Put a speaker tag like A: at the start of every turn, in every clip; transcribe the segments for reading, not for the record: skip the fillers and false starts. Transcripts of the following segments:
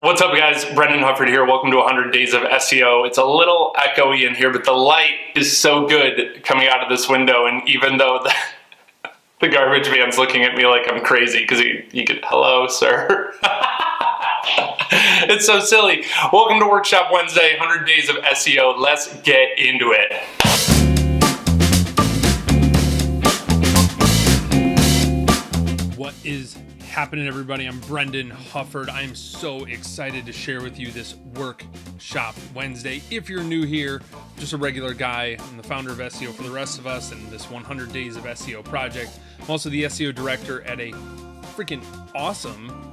A: What's up, guys? Brendan Hufford here. Welcome to 100 Days of SEO. It's a little echoey in here, but the light is so good coming out of this window, and even though the garbage man's looking at me like I'm crazy because he could, hello, sir. It's so silly. Welcome to Workshop Wednesday, 100 Days of SEO. Let's get into it.
B: What is happening, everybody? I'm Brendan Hufford. I'm so excited to share with you this Workshop Wednesday. If you're new here, just a regular guy, I'm the founder of SEO for the rest of us and this 100 Days of SEO project. I'm also the SEO director at a freaking awesome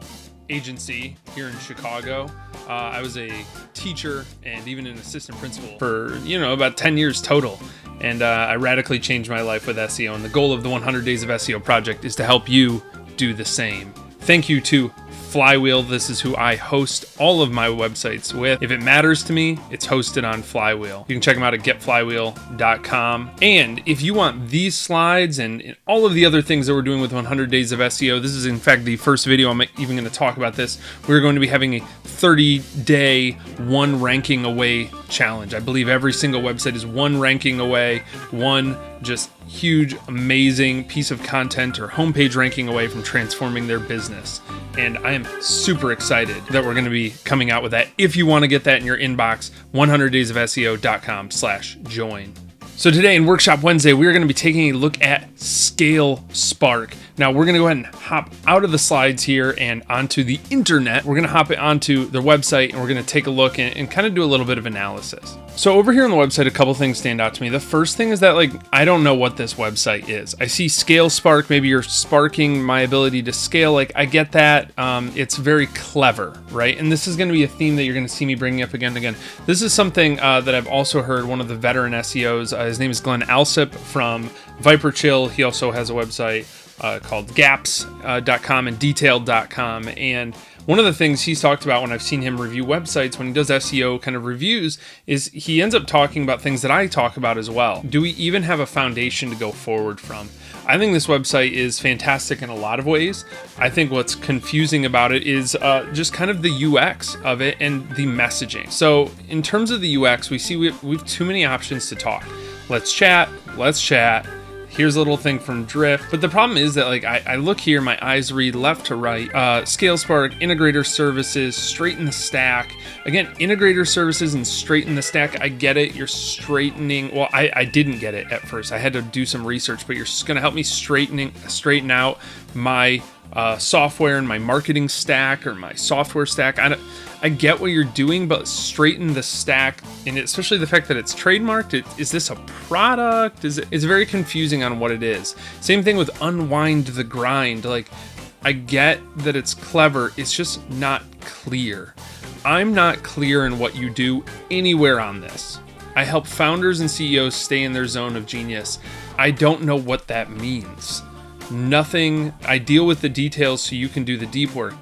B: agency here in Chicago. I was a teacher and even an assistant principal for, about 10 years total. And I radically changed my life with SEO. And the goal of the 100 Days of SEO project is to help you do the same. Thank you to Flywheel. This is who I host all of my websites with. If it matters to me, it's hosted on Flywheel. You can check them out at getflywheel.com. And if you want these slides and all of the other things that we're doing with 100 Days of SEO, this is in fact the first video I'm even going to talk about this. We're going to be having a 30-day one ranking away challenge. I believe every single website is one ranking away, one just huge, amazing piece of content or homepage ranking away from transforming their business. And I am super excited that we're going to be coming out with that. If you want to get that in your inbox, 100daysofseo.com/join. So today in Workshop Wednesday, we're going to be taking a look at Scale Spark. Now we're going to go ahead and hop out of the slides here and onto the internet. We're going to hop it onto their website and we're going to take a look and kind of do a little bit of analysis. So over here on the website, a couple things stand out to me. The first thing is that I don't know what this website is. I see Scale Spark. Maybe you're sparking my ability to scale. I get that. It's very clever, right? And this is going to be a theme that you're going to see me bringing up again and again. This is something that I've also heard one of the veteran SEOs, his name is Glenn Alsip from Viper Chill. He also has a website called gaps.com and detailed.com. And one of the things he's talked about when I've seen him review websites, when he does SEO kind of reviews, is he ends up talking about things that I talk about as well. Do we even have a foundation to go forward from? I think this website is fantastic in a lot of ways. I think what's confusing about it is just kind of the UX of it and the messaging. So in terms of the UX, we see we have too many options to talk. Let's chat. Here's a little thing from Drift. But the problem is that I look here, my eyes read left to right. Scale Spark, integrator services, straighten the stack. Again, integrator services and straighten the stack. I get it. You're straightening. Well, I didn't get it at first. I had to do some research, but you're going to help me straighten out my software and my marketing stack or my software stack. I get what you're doing, but straighten the stack, and especially the fact that it's trademarked. Is this a product? It's very confusing on what it is. Same thing with unwind the grind. I get that it's clever. It's just not clear. I'm not clear in what you do anywhere on this. I help founders and CEOs stay in their zone of genius. I don't know what that means. Nothing. I deal with the details so you can do the deep work.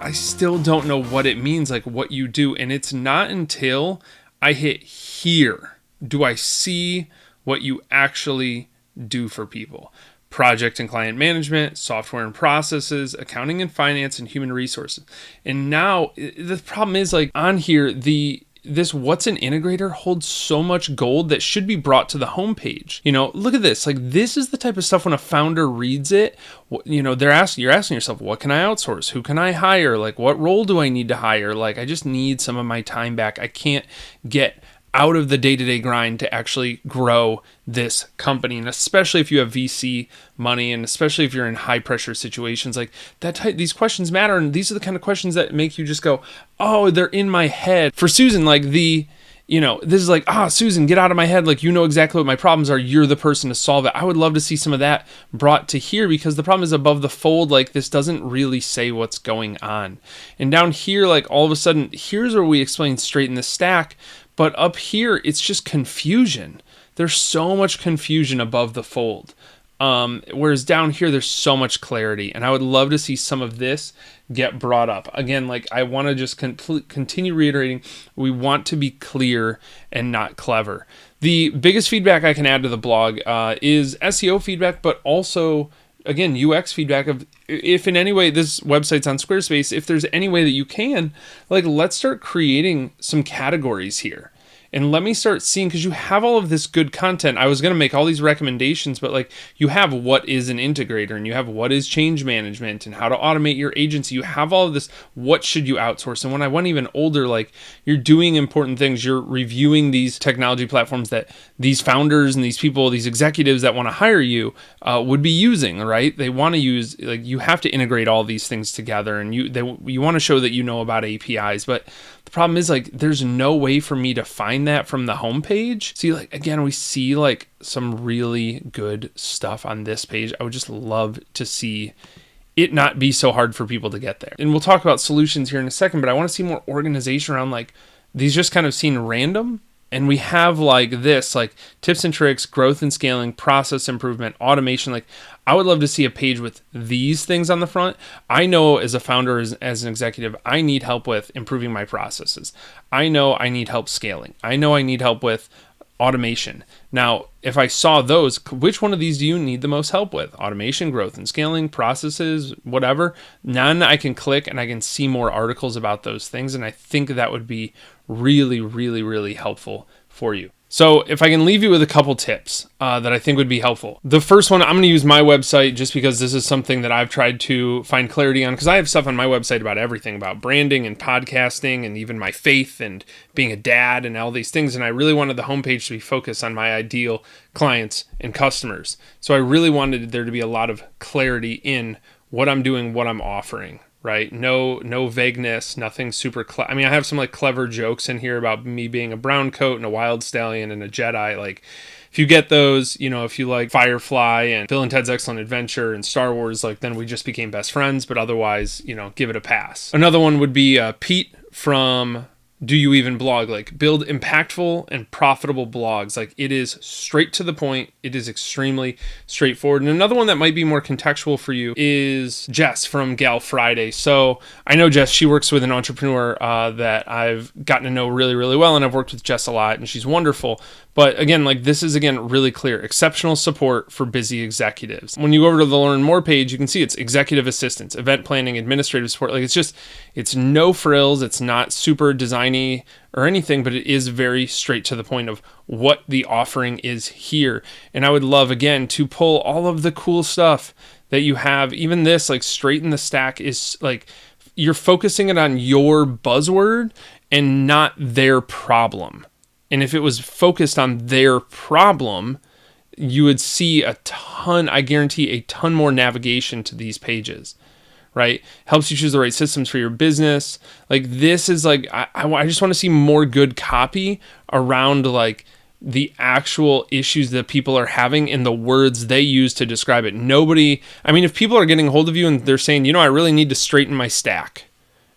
B: I still don't know what it means, what you do. And it's not until I hit here do I see what you actually do for people. Project and client management, software and processes, accounting and finance, and human resources. And now the problem is on here, this what's an integrator holds so much gold that should be brought to the homepage. Look at this. This is the type of stuff when a founder reads it, you're asking yourself, what can I outsource? Who can I hire? What role do I need to hire? I just need some of my time back. I can't get out of the day-to-day grind to actually grow this company. And especially if you have VC money, and especially if you're in high pressure situations these questions matter. And these are the kind of questions that make you just go, oh, they're in my head. For Susan, this is Susan, get out of my head. You know exactly what my problems are. You're the person to solve it. I would love to see some of that brought to here, because the problem is above the fold. This doesn't really say what's going on. And down here, all of a sudden, here's where we explain straighten the stack. But up here, it's just confusion. There's so much confusion above the fold. Whereas down here, there's so much clarity. And I would love to see some of this get brought up. Again, I want to just continue reiterating, we want to be clear and not clever. The biggest feedback I can add to the blog is SEO feedback, but also again, UX feedback of if in any way this website's on Squarespace, if there's any way that you can, like, let's start creating some categories here. And let me start seeing, because you have all of this good content. I was going to make all these recommendations, but like you have what is an integrator, and you have what is change management and how to automate your agency. You have all of this. What should you outsource? And when I went even older, like you're doing important things. You're reviewing these technology platforms that these founders and these people, these executives that want to hire you would be using, right? They want to use, like, you have to integrate all these things together, and you want to show that you know about APIs, but the problem is, like, there's no way for me to find that from the homepage. See, like, again, we see like some really good stuff on this page. I would just love to see it not be so hard for people to get there. And we'll talk about solutions here in a second, but I want to see more organization around like these just kind of seem random. And we have like this, like tips and tricks, growth and scaling, process improvement, automation. Like, I would love to see a page with these things on the front. I know as a founder, as an executive, I need help with improving my processes. I know I need help scaling. I know I need help with automation. Now, if I saw those, which one of these do you need the most help with? Automation, growth and scaling, processes, whatever. None I can click and I can see more articles about those things. And I think that would be really, really, really helpful for you. So if I can leave you with a couple tips that I think would be helpful. The first one, I'm going to use my website just because this is something that I've tried to find clarity on, because I have stuff on my website about everything, about branding and podcasting and even my faith and being a dad and all these things. And I really wanted the homepage to be focused on my ideal clients and customers. So I really wanted there to be a lot of clarity in what I'm doing, what I'm offering. Right? No vagueness, nothing super I mean, I have some like clever jokes in here about me being a brown coat and a wild stallion and a Jedi. Like, if you get those, you know, if you like Firefly and Bill and Ted's Excellent Adventure and Star Wars, like, then we just became best friends, but otherwise, you know, give it a pass. Another one would be Pete from Do You Even Blog? Like, build impactful and profitable blogs. Like, it is straight to the point. It is extremely straightforward. And another one that might be more contextual for you is Jess from Gal Friday. So I know Jess, she works with an entrepreneur that I've gotten to know really, really well. And I've worked with Jess a lot, and she's wonderful. But again, like, this is, again, really clear. Exceptional support for busy executives. When you go over to the Learn More page, you can see it's executive assistance, event planning, administrative support. Like, it's no frills. It's not super designy or anything, but it is very straight to the point of what the offering is here. And I would love, again, to pull all of the cool stuff that you have. Even this, like, straight in the stack is like, you're focusing it on your buzzword and not their problem. And if it was focused on their problem, you would see a ton, I guarantee a ton more navigation to these pages, right? Helps you choose the right systems for your business. Like, this is like, I just want to see more good copy around like the actual issues that people are having and the words they use to describe it. I mean, if people are getting a hold of you and they're saying, you know, I really need to straighten my stack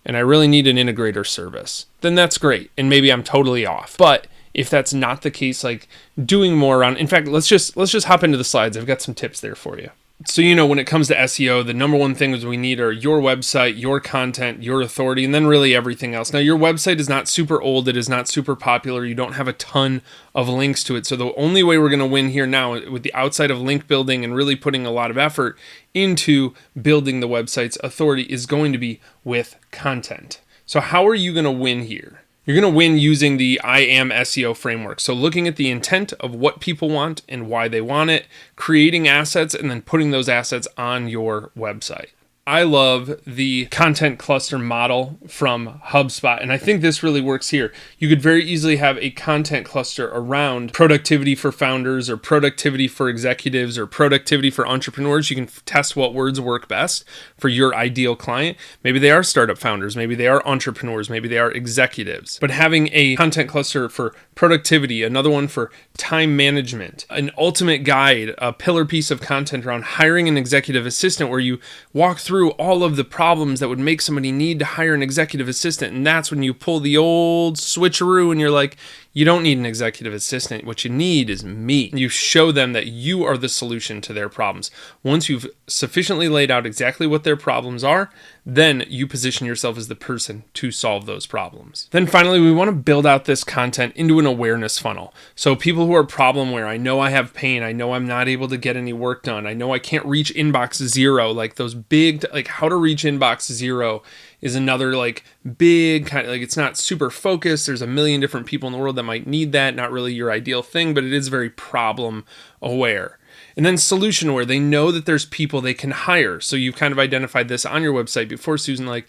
B: and I really need an integrator service, then that's great. And maybe I'm totally off. But if that's not the case, like, doing more around, in fact, let's just hop into the slides. I've got some tips there for you. So, you know, when it comes to SEO, the number one things we need are your website, your content, your authority, and then really everything else. Now, your website is not super old. It is not super popular. You don't have a ton of links to it. So the only way we're going to win here now, with the outside of link building and really putting a lot of effort into building the website's authority, is going to be with content. So how are you going to win here? You're going to win using the I Am SEO framework. So looking at the intent of what people want and why they want it, creating assets, and then putting those assets on your website. I love the content cluster model from HubSpot, and I think this really works here. You could very easily have a content cluster around productivity for founders or productivity for executives or productivity for entrepreneurs. You can test what words work best for your ideal client. Maybe they are startup founders, maybe they are entrepreneurs, maybe they are executives. But having a content cluster for productivity, another one for time management, an ultimate guide, a pillar piece of content around hiring an executive assistant where you walk through all of the problems that would make somebody need to hire an executive assistant. And that's when you pull the old switcheroo and you're like, You don't need an executive assistant. What you need is me. You show them that you are the solution to their problems. Once you've sufficiently laid out exactly what their problems are, then you position yourself as the person to solve those problems. Then finally, we want to build out this content into an awareness funnel. So people who are problem aware, I know I have pain, I know I'm not able to get any work done, I know I can't reach inbox zero, like those big, like how to reach inbox zero is another like big kind of like, it's not super focused. There's a million different people in the world that might need that. Not really your ideal thing, but it is very problem aware. And then solution aware, they know that there's people they can hire. So you've kind of identified this on your website before, Susan, like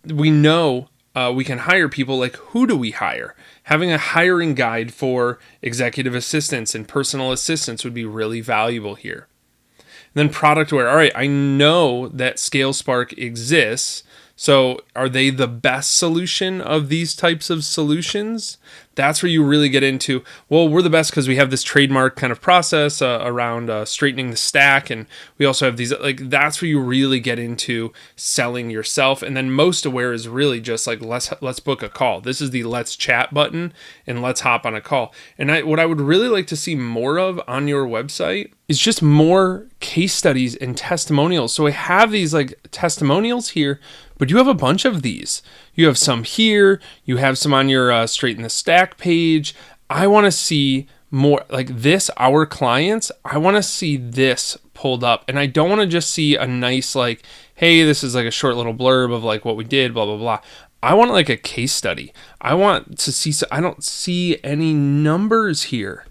B: we know we can hire people. Like who do we hire? Having a hiring guide for executive assistants and personal assistants would be really valuable here. And then product aware, all right, I know that ScaleSpark exists. So are they the best solution of these types of solutions? That's where you really get into, well, we're the best because we have this trademark kind of process around straightening the stack. And we also have these, like, that's where you really get into selling yourself. And then most aware is really just like, let's book a call. This is the let's chat button and let's hop on a call. And what I would really like to see more of on your website is just more case studies and testimonials. So I have these like testimonials here, but you have a bunch of these. You have some here, you have some on your Straighten the Stack page. I want to see more like this, our clients, I want to see this pulled up. And I don't want to just see a nice like, hey, this is like a short little blurb of like what we did, blah, blah, blah. I want like a case study. I want to see, I don't see any numbers here.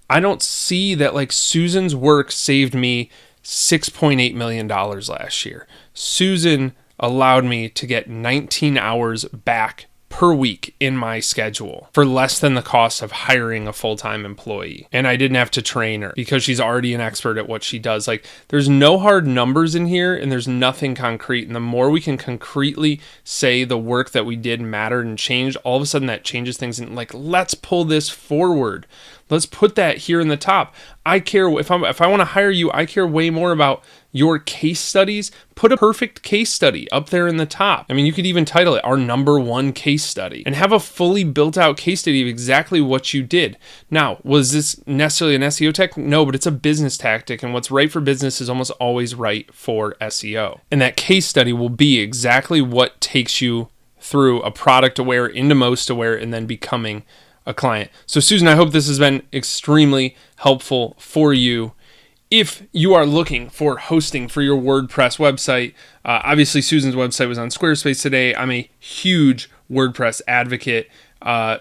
B: I don't see that like Susan's work saved me $6.8 million last year. Susan allowed me to get 19 hours back per week in my schedule for less than the cost of hiring a full-time employee. And I didn't have to train her because she's already an expert at what she does. Like there's no hard numbers in here and there's nothing concrete. And the more we can concretely say the work that we did mattered and changed, all of a sudden that changes things. And like, let's pull this forward. Let's put that here in the top. I care if I want to hire you, I care way more about your case studies. Put a perfect case study up there in the top. I mean, you could even title it our number one case study and have a fully built out case study of exactly what you did. Now, was this necessarily an SEO tech? No, but it's a business tactic. And what's right for business is almost always right for SEO. And that case study will be exactly what takes you through a product aware into most aware and then becoming a client. So Susan, I hope this has been extremely helpful for you. If you are looking for hosting for your WordPress website, obviously Susan's website was on Squarespace today. I'm a huge WordPress advocate.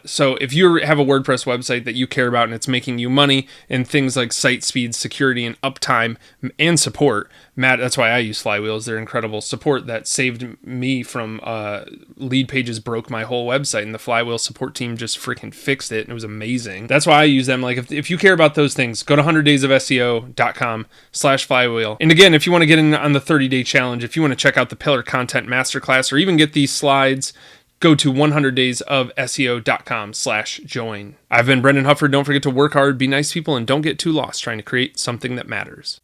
B: So if you have a WordPress website that you care about and it's making you money and things like site speed, security, and uptime and support, Matt, that's why I use Flywheels. They're incredible support that saved me from lead pages broke my whole website, and the Flywheel support team just freaking fixed it, and it was amazing. That's why I use them. Like if you care about those things, go to 100daysofseo.com/flywheel. And again, if you want to get in on the 30-day challenge, if you want to check out the Pillar Content Masterclass or even get these slides, go to 100daysofseo.com/join. I've been Brendan Hufford. Don't forget to work hard, be nice people, and don't get too lost trying to create something that matters.